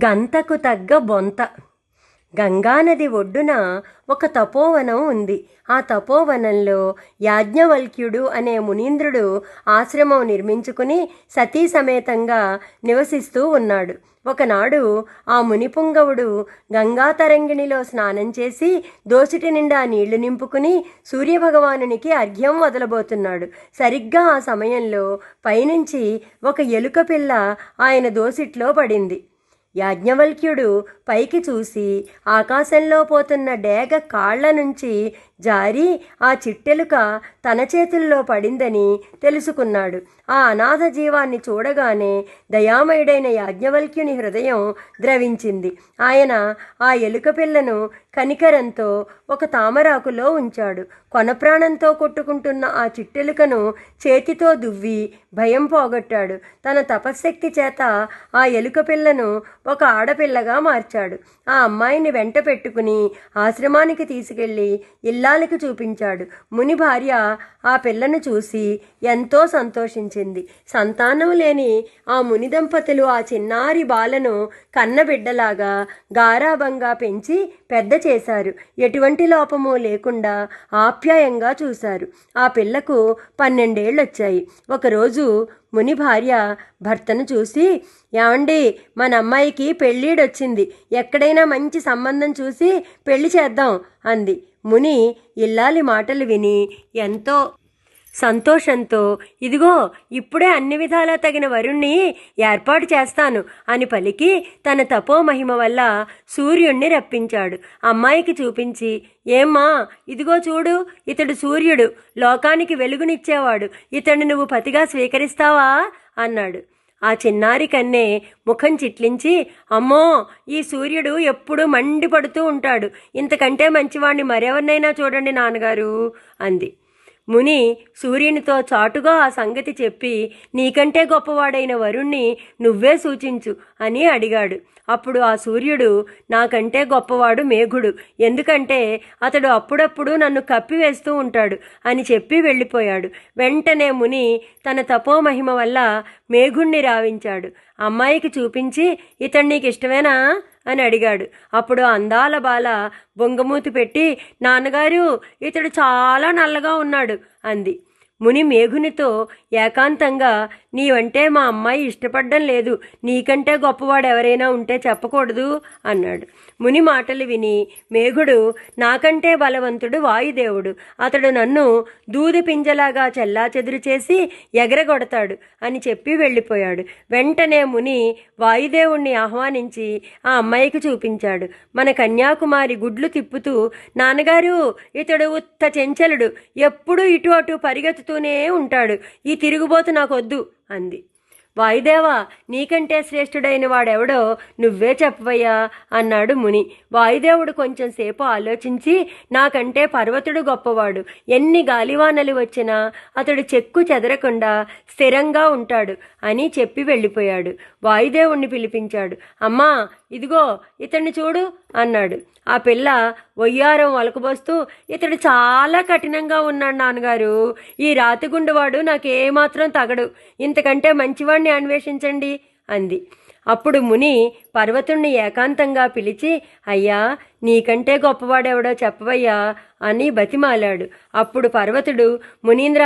గంతకు తగ్గ బొంత. గంగానది ఒడ్డున ఒక తపోవనం ఉంది. ఆ తపోవనంలో యాజ్ఞవల్క్యుడు అనే మునీంద్రుడు ఆశ్రమం నిర్మించుకుని సతీ సమేతంగా నివసిస్తూ ఉన్నాడు. ఒకనాడు ఆ మునిపుంగవుడు గంగాతరంగిణిలో స్నానం చేసి దోసిటి నిండా నీళ్లు నింపుకుని సూర్యభగవానునికి అర్ఘ్యం వదలబోతున్నాడు. సరిగ్గా ఆ సమయంలో పైనుంచి ఒక ఎలుక పిల్ల ఆయన దోసిట్లో పడింది. యాజ్ఞవల్క్యుడు పైకి చూసి ఆకాశంలో పోతున్న డేగ కాళ్ల నుంచి జారి ఆ చిట్టెలుక తన చేతుల్లో పడిందని తెలుసుకున్నాడు. ఆ అనాథ జీవాన్ని చూడగానే దయామయుడైన యాజ్ఞవల్క్యుని హృదయం ద్రవించింది. ఆయన ఆ ఎలుక పిల్లను కనికరంతో ఒక తామరాకులో ఉంచాడు. కొనప్రాణంతో కొట్టుకుంటున్న ఆ చిట్టెలుకను చేతితో దువ్వి భయం పోగొట్టాడు. తన తపశ్శక్తి చేత ఆ ఎలుక పిల్లను ఒక ఆడపిల్లగా మార్చాడు. ఆ అమ్మాయిని వెంట పెట్టుకుని ఆశ్రమానికి తీసుకెళ్లి ఇల్లాలకు చూపించాడు. ముని భార్య ఆ పిల్లను చూసి ఎంతో సంతోషించింది. సంతానం లేని ఆ ముని దంపతులు ఆ చిన్నారి బాలను కన్నబిడ్డలాగా గారాబంగా పెంచి పెద్ద చేశారు. ఎటువంటి లోపము లేకుండా ఆప్యాయంగా చూశారు. ఆ పిల్లకు 12 ఏళ్ళొచ్చాయి. ఒకరోజు ముని భార్య భర్తను చూసి, ఏమండి, మన అమ్మాయికి పెళ్ళీడొచ్చింది, ఎక్కడైనా మంచి సంబంధం చూసి పెళ్లి చేద్దాం అంది. ముని ఇల్లాలి మాటలు విని ఎంతో సంతోషంతో, ఇదిగో ఇప్పుడే అన్ని విధాలా తగిన వరుణ్ణి ఏర్పాటు చేస్తాను అని పలికి తన తపోమహిమ వల్ల సూర్యుణ్ణి రప్పించాడు. అమ్మాయికి చూపించి, ఏమ్మా, ఇదిగో చూడు, ఇతడు సూర్యుడు, లోకానికి వెలుగునిచ్చేవాడు, ఇతడిని నువ్వు పతిగా స్వీకరిస్తావా అన్నాడు. ఆ చిన్నారి కన్నే ముఖం చిట్లించి, అమ్మో, ఈ సూర్యుడు ఎప్పుడూ మండిపడుతూ ఉంటాడు, ఇంతకంటే మంచివాణ్ణి మరెవరినైనా చూడండి నాన్నగారు అంది. ముని సూర్యునితో చాటుగా ఆ సంగతి చెప్పి, నీకంటే గొప్పవాడైన వరుణ్ణి నువ్వే సూచించు అని అడిగాడు. అప్పుడు ఆ సూర్యుడు, నాకంటే గొప్పవాడు మేఘుడు, ఎందుకంటే అతడు అప్పుడప్పుడు నన్ను కప్పివేస్తూ ఉంటాడు అని చెప్పి వెళ్ళిపోయాడు. వెంటనే ముని తన తపోమహిమ వల్ల మేఘుణ్ణి రావించాడు. అమ్మాయికి చూపించి, ఇతడు నీకు ఇష్టమేనా అని అడిగాడు. అప్పుడు అందాల బాల బొంగమూతి పెట్టి, నాన్నగారు, ఇతడు చాలా నల్లగా ఉన్నాడు అంది. ముని మేఘునితో ఏకాంతంగా, నీవంటే మా అమ్మాయి ఇష్టపడ్డం లేదు, నీకంటే గొప్పవాడు ఎవరైనా ఉంటే చెప్పకూడదు అన్నాడు. ముని మాటలు విని మేఘుడు, నాకంటే బలవంతుడు వాయుదేవుడు, అతడు నన్ను దూది పింజలాగా చెల్లాచెదురు చేసి ఎగరగొడతాడు అని చెప్పి వెళ్ళిపోయాడు. వెంటనే ముని వాయుదేవుణ్ణి ఆహ్వానించి ఆ అమ్మాయికి చూపించాడు. మన కన్యాకుమారి గుడ్లు తిప్పుతూ, నాన్నగారు, ఇతడు ఉత్త చెంచలుడు, ఎప్పుడూ ఇటు అటు పరిగెత్తుతూనే ఉంటాడు, ఈ తిరుగుబోతు నాకొద్దు అంది. వాయుదేవా, నీకంటే శ్రేష్ఠుడైన వాడెవడో నువ్వే చెప్పవయ్యా అన్నాడు ముని. వాయుదేవుడు కొంచెం సేపు ఆలోచించి, నాకంటే పర్వతుడు గొప్పవాడు, ఎన్ని గాలివానలు వచ్చినా అతడు చెక్కు చెదరకుండా స్థిరంగా ఉంటాడు అని చెప్పి వెళ్ళిపోయాడు. వాయుదేవుణ్ణి పిలిపించాడు. అమ్మా, ఇదిగో ఇతన్ని చూడు అన్నాడు. ఆ పిల్ల వయ్యారం వలకబోస్తూ, ఇతడు చాలా కఠినంగా ఉన్నాడు నాన్నగారు, ఈ రాతిగుండువాడు నాకేమాత్రం తగడు, ఇంతకంటే మంచివాణ్ణి అన్వేషించండి అంది. అప్పుడు ముని పర్వతుణ్ణి ఏకాంతంగా పిలిచి, అయ్యా, నీకంటే గొప్పవాడెవడో చెప్పవయ్యా అని బతిమాలాడు. అప్పుడు పర్వతుడు, మునీంద్ర,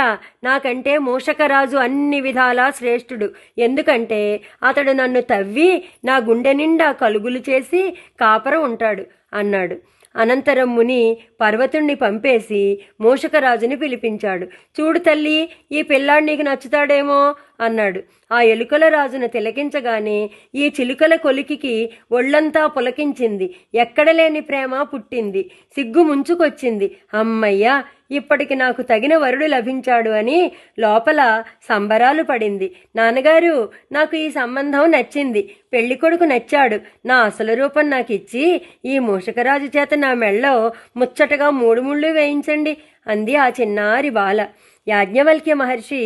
నాకంటే మూషకరాజు అన్ని విధాలా శ్రేష్ఠుడు, ఎందుకంటే అతడు నన్ను తవ్వి నా గుండె నిండా కలుగులు చేసి కాపరం ఉంటాడు అన్నాడు. అనంతరం ముని పర్వతుణ్ణి పంపేసి మూషకరాజుని పిలిపించాడు. చూడు తల్లి, ఈ పిల్లాడు నీకు నచ్చుతాడేమో అన్నాడు. ఆ ఎలుకల రాజును తిలకించగానే ఈ చిలుకల కొలికికి ఒళ్లంతా పులకించింది. ఎక్కడలేని ప్రేమ పుట్టింది, సిగ్గు ముంచుకొచ్చింది. అమ్మయ్యా, ఇప్పటికి నాకు తగిన వరుడు లభించాడు అని లోపల సంబరాలు పడింది. నాన్నగారు, నాకు ఈ సంబంధం నచ్చింది, పెళ్లికొడుకు నచ్చాడు, నా అసలు రూపం నాకు ఇచ్చి ఈ మూషకరాజు చేత నా మెళ్ళో ముచ్చటగా 3 ముళ్ళు వేయించండి అంది ఆ చిన్నారి బాల. యాజ్ఞవల్క్య మహర్షి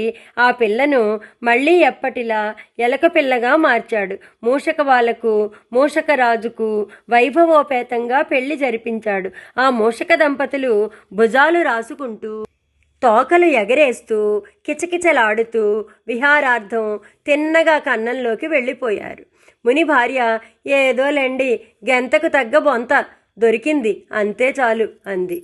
ఆ పిల్లను మళ్లీ ఎప్పటిలా ఎలక పిల్లగా మార్చాడు. మూషకవాలకు మూషకరాజుకు వైభవోపేతంగా పెళ్లి జరిపించాడు. ఆ మూషక దంపతులు భుజాలు రాసుకుంటూ తోకలు ఎగరేస్తూ కిచకిచలాడుతూ విహారార్థం తిన్నగా కన్నంలోకి వెళ్ళిపోయారు. ముని భార్య, ఏదోలేండి, గెంతకు తగ్గ బొంత దొరికింది, అంతే చాలు అంది.